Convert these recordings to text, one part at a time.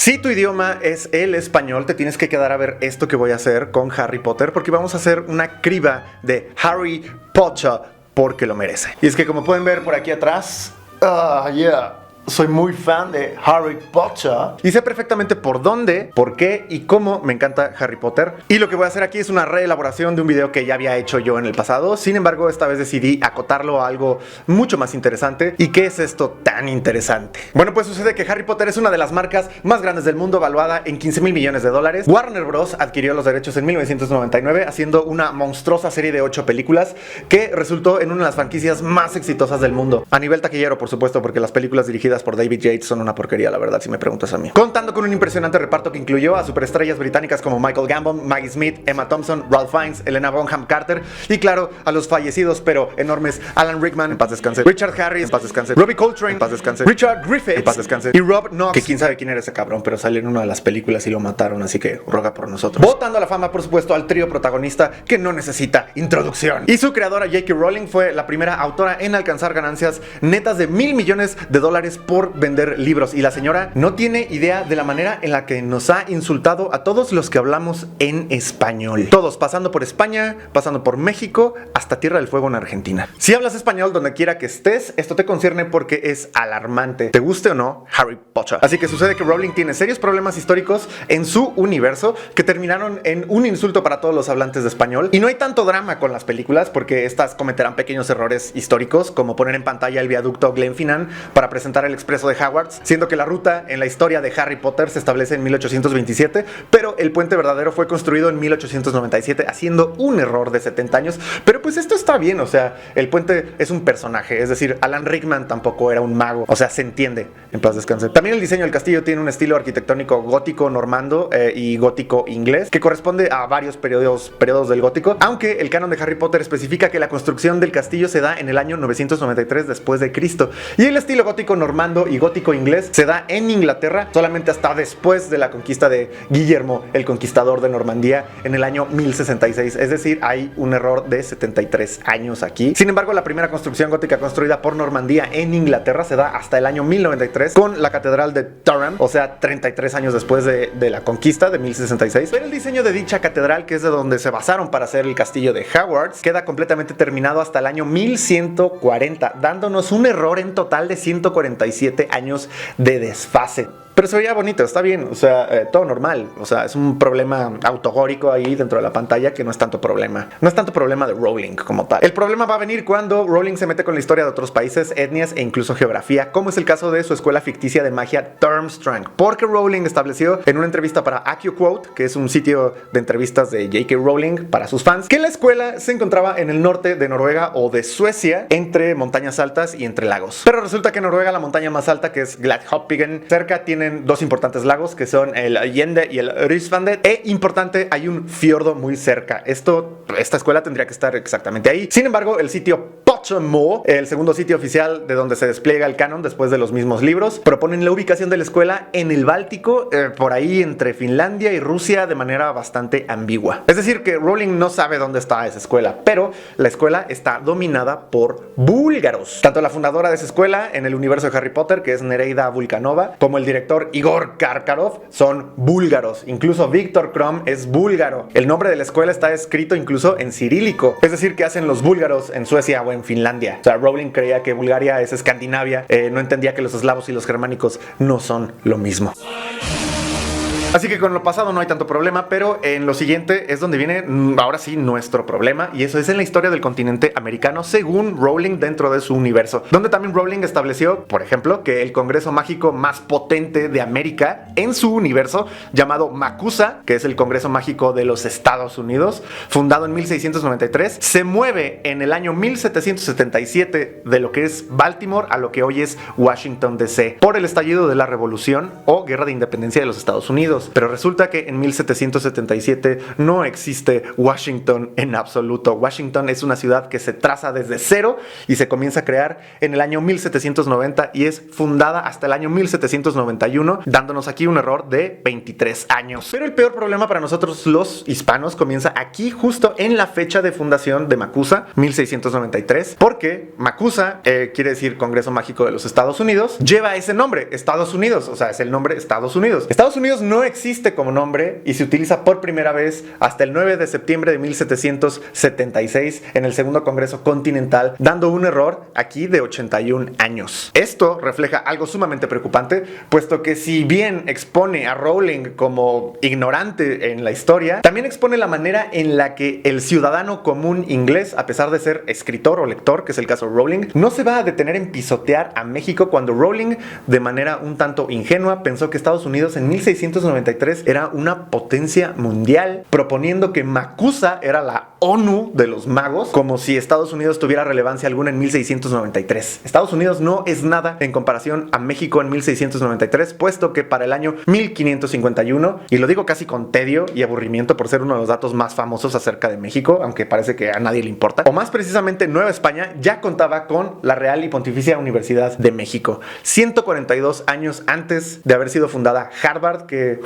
Si tu idioma es el español, te tienes que quedar a ver esto que voy a hacer con Harry Potter, porque vamos a hacer una criba de Harry Potter porque lo merece. Y es que como pueden ver por aquí atrás, soy muy fan de Harry Potter y sé perfectamente por dónde, por qué y cómo me encanta Harry Potter. Y lo que voy a hacer aquí es una reelaboración de un video que ya había hecho yo en el pasado. Sin embargo, esta vez decidí acotarlo a algo mucho más interesante. ¿Y qué es esto tan interesante? Bueno, pues sucede que Harry Potter es una de las marcas más grandes del mundo, valuada en 15 mil millones de dólares. Warner Bros. Adquirió los derechos en 1999, haciendo una monstruosa serie de 8 películas que resultó en una de las franquicias más exitosas del mundo. A nivel taquillero, por supuesto, porque las películas dirigidas por David Yates son una porquería, la verdad, si me preguntas a mí. Contando con un impresionante reparto que incluyó a superestrellas británicas como Michael Gambon, Maggie Smith, Emma Thompson, Ralph Fiennes, Helena Bonham Carter y claro, a los fallecidos pero enormes Alan Rickman, en paz descanse, Richard Harris, en paz descanse, Robbie Coltrane, en paz descanse, Richard Griffith, en paz descanse, y Rob Knox, que quién sabe quién era ese cabrón, pero salió en una de las películas y lo mataron, así que roga por nosotros. Votando a la fama, por supuesto, al trío protagonista que no necesita introducción. Y su creadora J.K. Rowling fue la primera autora en alcanzar ganancias netas de $1,000 millones por vender libros, y la señora no tiene idea de la manera en la que nos ha insultado a todos los que hablamos en español. Todos, pasando por España, pasando por México, hasta Tierra del Fuego en Argentina. Si hablas español donde quiera que estés, esto te concierne porque es alarmante, te guste o no Harry Potter. Así que sucede que Rowling tiene serios problemas históricos en su universo que terminaron en un insulto para todos los hablantes de español. Y no hay tanto drama con las películas porque estas cometerán pequeños errores históricos, como poner en pantalla el viaducto Glenfinnan para presentar el expreso de Hogwarts, siendo que la ruta en la historia de Harry Potter se establece en 1827, pero el puente verdadero fue construido en 1897, haciendo un error de 70 años. Pero pues esto está bien, o sea, el puente es un personaje, es decir, Alan Rickman tampoco era un mago, o sea, se entiende, en paz descanse. También el diseño del castillo tiene un estilo arquitectónico gótico normando y gótico inglés, que corresponde a varios periodos del gótico, aunque el canon de Harry Potter especifica que la construcción del castillo se da en el año 993 después de Cristo, y el estilo gótico normando y gótico inglés se da en Inglaterra solamente hasta después de la conquista de Guillermo el Conquistador de Normandía en el año 1066, es decir, hay un error de 73 años aquí. Sin embargo, la primera construcción gótica construida por Normandía en Inglaterra se da hasta el año 1093 con la catedral de Durham, o sea, 33 años después de la conquista de 1066. Pero el diseño de dicha catedral, que es de donde se basaron para hacer el castillo de Hogwarts, queda completamente terminado hasta el año 1140, dándonos un error en total de 147 años de desfase. Pero se veía bonito, está bien, o sea, todo normal. O sea, es un problema autogórico ahí dentro de la pantalla que no es tanto problema. No es tanto problema de Rowling como tal. El problema va a venir cuando Rowling se mete con la historia de otros países, etnias e incluso geografía, como es el caso de su escuela ficticia de magia Durmstrang. Porque Rowling estableció en una entrevista para AccuQuote, que es un sitio de entrevistas de J.K. Rowling para sus fans, que la escuela se encontraba en el norte de Noruega o de Suecia, entre montañas altas y entre lagos. Pero resulta que en Noruega, la montaña más alta, que es Gladhoppigen, cerca tienen dos importantes lagos que son el Allende y el Rysvandet, e importante, hay un fiordo muy cerca. Esta escuela tendría que estar exactamente ahí. Sin embargo, el sitio Pottermore, el segundo sitio oficial de donde se despliega el canon después de los mismos libros, proponen la ubicación de la escuela en el Báltico, por ahí entre Finlandia y Rusia, de manera bastante ambigua. Es decir, que Rowling no sabe dónde está esa escuela, pero la escuela está dominada por búlgaros. Tanto la fundadora de esa escuela en el universo de Harry Potter, que es Nereida Vulcanova, como el director Igor Karkaroff son búlgaros. Incluso Viktor Krum es búlgaro. El nombre de la escuela está escrito incluso en cirílico. Es decir, ¿qué hacen los búlgaros en Suecia o en Finlandia? O sea, Rowling creía que Bulgaria es Escandinavia, no entendía que los eslavos y los germánicos no son lo mismo. Así que con lo pasado no hay tanto problema, pero en lo siguiente es donde viene ahora sí nuestro problema, y eso es en la historia del continente americano según Rowling dentro de su universo, donde también Rowling estableció, por ejemplo, que el congreso mágico más potente de América en su universo, llamado MACUSA, que es el congreso mágico de los Estados Unidos, fundado en 1693, se mueve en el año 1777 de lo que es Baltimore a lo que hoy es Washington DC, por el estallido de la Revolución o Guerra de Independencia de los Estados Unidos. Unidos. Pero resulta que en 1777 no existe Washington en absoluto. Washington es una ciudad que se traza desde cero y se comienza a crear en el año 1790 y es fundada hasta el año 1791, dándonos aquí un error de 23 años. Pero el peor problema para nosotros los hispanos comienza aquí, justo en la fecha de fundación de MACUSA, 1693, porque MACUSA, quiere decir Congreso Mágico de los Estados Unidos, lleva ese nombre, Estados Unidos, o sea, es el nombre Estados Unidos. Estados Unidos no existe como nombre y se utiliza por primera vez hasta el 9 de septiembre de 1776 en el Segundo Congreso Continental, dando un error aquí de 81 años. Esto refleja algo sumamente preocupante, puesto que si bien expone a Rowling como ignorante en la historia, también expone la manera en la que el ciudadano común inglés, a pesar de ser escritor o lector, que es el caso de Rowling, no se va a detener en pisotear a México cuando Rowling, de manera un tanto ingenua, pensó que Estados Unidos en 1693 era una potencia mundial, proponiendo que MACUSA era la ONU de los magos, como si Estados Unidos tuviera relevancia alguna en 1693. Estados Unidos no es nada en comparación a México en 1693, puesto que para el año 1551, y lo digo casi con tedio y aburrimiento por ser uno de los datos más famosos acerca de México, aunque parece que a nadie le importa, o más precisamente Nueva España ya contaba con la Real y Pontificia Universidad de México, 142 años antes de haber sido fundada Harvard, que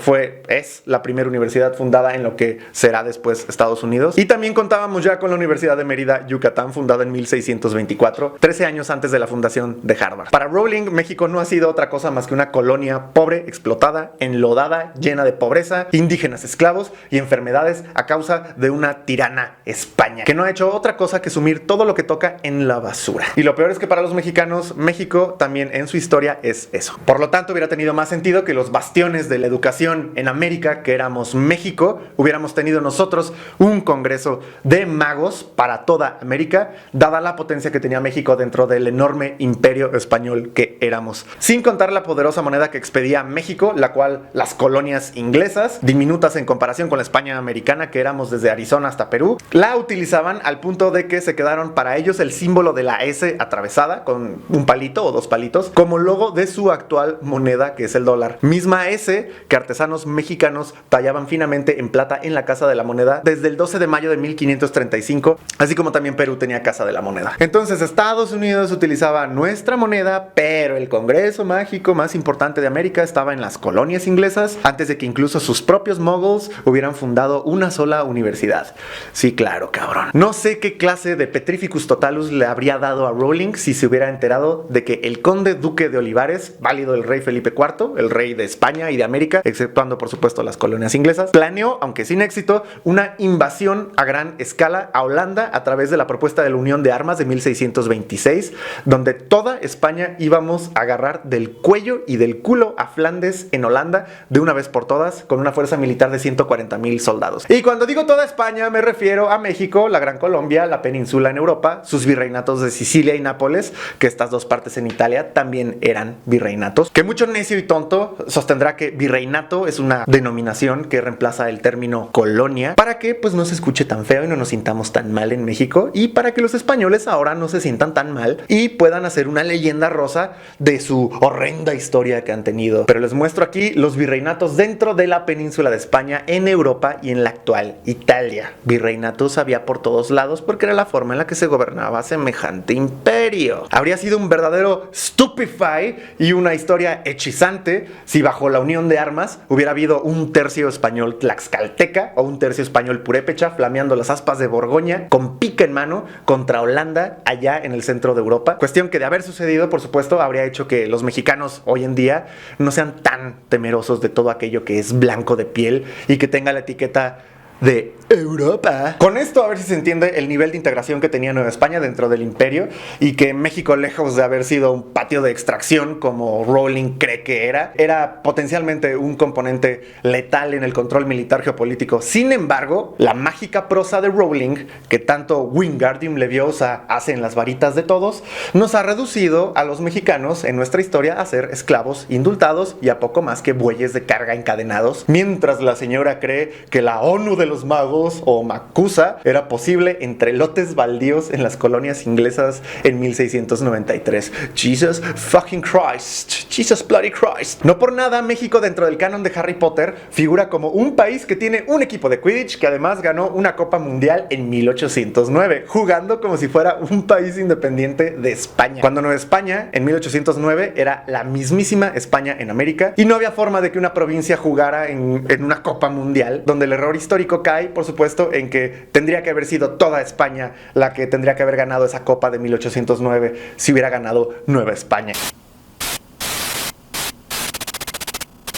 es la primera universidad fundada en lo que será después Estados Unidos, y también contábamos ya con la Universidad de Mérida, Yucatán, fundada en 1624, 13 años antes de la fundación de Harvard. Para Rowling, México no ha sido otra cosa más que una colonia pobre, explotada, enlodada, llena de pobreza, indígenas esclavos y enfermedades a causa de una tirana España, que no ha hecho otra cosa que sumir todo lo que toca en la basura. Y lo peor es que para los mexicanos, México también en su historia es eso. Por lo tanto, hubiera tenido más sentido que los bastiones de la educación en América, que éramos México, hubiéramos tenido nosotros un congreso de magos para toda América, dada la potencia que tenía México dentro del enorme imperio español que éramos. Sin contar la poderosa moneda que expedía México, la cual las colonias inglesas, diminutas en comparación con la España americana, que éramos desde Arizona hasta Perú, la utilizaban al punto de que se quedaron para ellos el símbolo de la S atravesada con un palito o dos palitos como logo de su actual moneda, que es el dólar. Misma S que artesanos mexicanos tallaban finamente en plata en la Casa de la Moneda desde el 12 de mayo de 1535, así como también Perú tenía Casa de la Moneda. Entonces Estados Unidos utilizaba nuestra moneda, pero el Congreso Mágico más importante de América estaba en las colonias inglesas, antes de que incluso sus propios muggles hubieran fundado una sola universidad. Sí, claro, cabrón. No sé qué clase de Petrificus Totalus le habría dado a Rowling si se hubiera enterado de que el conde duque de Olivares, válido del rey Felipe IV, el rey de España y de América, exceptuando por supuesto las colonias inglesas, planeó, aunque sin éxito, una invasión a gran escala a Holanda a través de la propuesta de la Unión de Armas de 1626, donde toda España íbamos a agarrar del cuello y del culo a Flandes en Holanda de una vez por todas, con una fuerza militar de 140,000 soldados. Y cuando digo toda España me refiero a México, la Gran Colombia, la península en Europa, sus virreinatos de Sicilia y Nápoles, que estas dos partes en Italia también eran virreinatos, que mucho necio y tonto sostendrá que virreinato es una denominación que reemplaza el término colonia, para que pues no se escuche tan feo y no nos sintamos tan mal en México, y para que los españoles ahora no se sientan tan mal y puedan hacer una leyenda rosa de su horrenda historia que han tenido. Pero les muestro aquí los virreinatos dentro de la península de España, en Europa y en la actual Italia. Virreinatos había por todos lados porque era la forma en la que se gobernaba semejante imperio. Habría sido un verdadero stupefy y una historia hechizante si bajo la Unión de Armas hubiera habido un tercio español tlaxcalteca o un tercio español purépecha flameando las aspas de Borgoña con pica en mano contra Holanda allá en el centro de Europa. Cuestión que, de haber sucedido, por supuesto, habría hecho que los mexicanos hoy en día no sean tan temerosos de todo aquello que es blanco de piel y que tenga la etiqueta de Europa. Con esto a ver si se entiende el nivel de integración que tenía Nueva España dentro del imperio, y que México, lejos de haber sido un patio de extracción como Rowling cree que era potencialmente un componente letal en el control militar geopolítico. Sin embargo, la mágica prosa de Rowling, que tanto Wingardium Leviosa hace en las varitas de todos, nos ha reducido a los mexicanos en nuestra historia a ser esclavos indultados y a poco más que bueyes de carga encadenados, mientras la señora cree que la ONU de los magos Magos o Macusa era posible entre lotes baldíos en las colonias inglesas en 1693. Jesus fucking Christ. Jesus bloody Christ. No por nada México dentro del canon de Harry Potter figura como un país que tiene un equipo de Quidditch que además ganó una Copa Mundial en 1809, jugando como si fuera un país independiente de España. Cuando Nueva España en 1809 era la mismísima España en América y no había forma de que una provincia jugara en una Copa Mundial, donde el error histórico cae, por supuesto, en que tendría que haber sido toda España la que tendría que haber ganado esa Copa de 1809 si hubiera ganado Nueva España.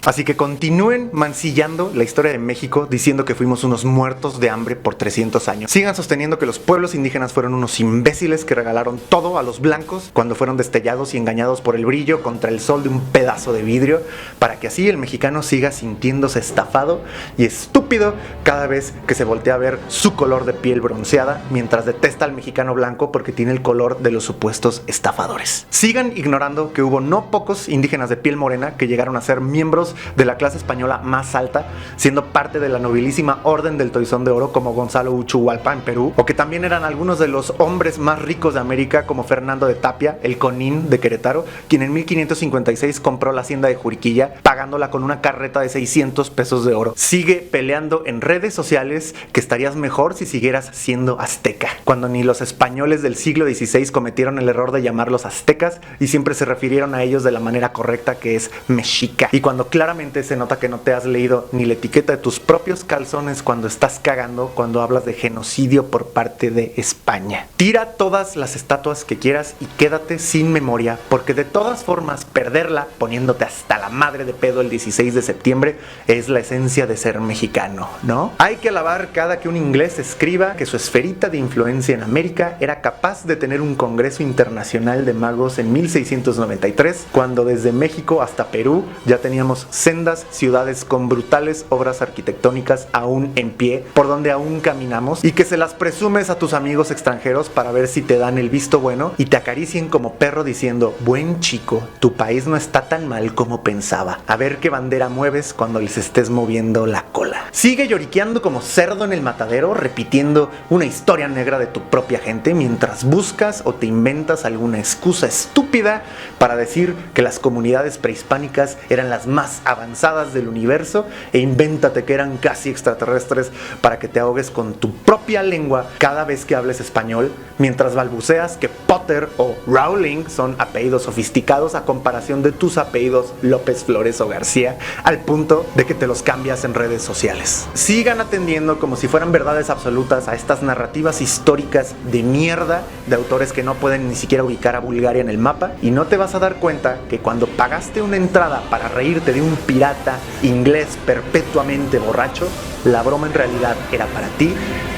Así que continúen mancillando la historia de México diciendo que fuimos unos muertos de hambre por 300 años. Sigan sosteniendo que los pueblos indígenas fueron unos imbéciles que regalaron todo a los blancos cuando fueron destellados y engañados por el brillo contra el sol de un pedazo de vidrio, para que así el mexicano siga sintiéndose estafado y estúpido cada vez que se voltea a ver su color de piel bronceada, mientras detesta al mexicano blanco porque tiene el color de los supuestos estafadores. Sigan ignorando que hubo no pocos indígenas de piel morena que llegaron a ser miembros de la clase española más alta, siendo parte de la nobilísima Orden del Toisón de Oro como Gonzalo Uchuhualpa en Perú, o que también eran algunos de los hombres más ricos de América como Fernando de Tapia, el Conín de Querétaro, quien en 1556 compró la hacienda de Juriquilla, pagándola con una carreta de 600 pesos de oro. Sigue peleando en redes sociales que estarías mejor si siguieras siendo azteca, cuando ni los españoles del siglo XVI cometieron el error de llamarlos aztecas y siempre se refirieron a ellos de la manera correcta, que es mexica. Y cuando claramente se nota que no te has leído ni la etiqueta de tus propios calzones cuando estás cagando, cuando hablas de genocidio por parte de España. Tira todas las estatuas que quieras y quédate sin memoria, porque de todas formas perderla poniéndote hasta la madre de pedo el 16 de septiembre es la esencia de ser mexicano, ¿no? Hay que alabar cada que un inglés escriba que su esferita de influencia en América era capaz de tener un congreso internacional de magos en 1693, cuando desde México hasta Perú ya teníamos sendas ciudades con brutales obras arquitectónicas aún en pie, por donde aún caminamos, y que se las presumes a tus amigos extranjeros para ver si te dan el visto bueno y te acaricien como perro diciendo: buen chico, tu país no está tan mal como pensaba. A ver qué bandera mueves cuando les estés moviendo la cola. Sigue lloriqueando como cerdo en el matadero, repitiendo una historia negra de tu propia gente mientras buscas o te inventas alguna excusa estúpida para decir que las comunidades prehispánicas eran las más avanzadas del universo, e invéntate que eran casi extraterrestres para que te ahogues con tu propia lengua cada vez que hables español, mientras balbuceas que Potter o Rowling son apellidos sofisticados a comparación de tus apellidos López, Flores o García, al punto de que te los cambias en redes sociales. Sigan atendiendo como si fueran verdades absolutas a estas narrativas históricas de mierda de autores que no pueden ni siquiera ubicar a Bulgaria en el mapa, y no te vas a dar cuenta que cuando pagaste una entrada para reírte de un pirata inglés perpetuamente borracho, la broma en realidad era para ti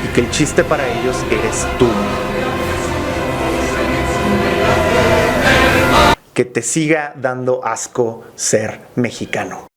y que el chiste para ellos eres tú. Que te siga dando asco ser mexicano.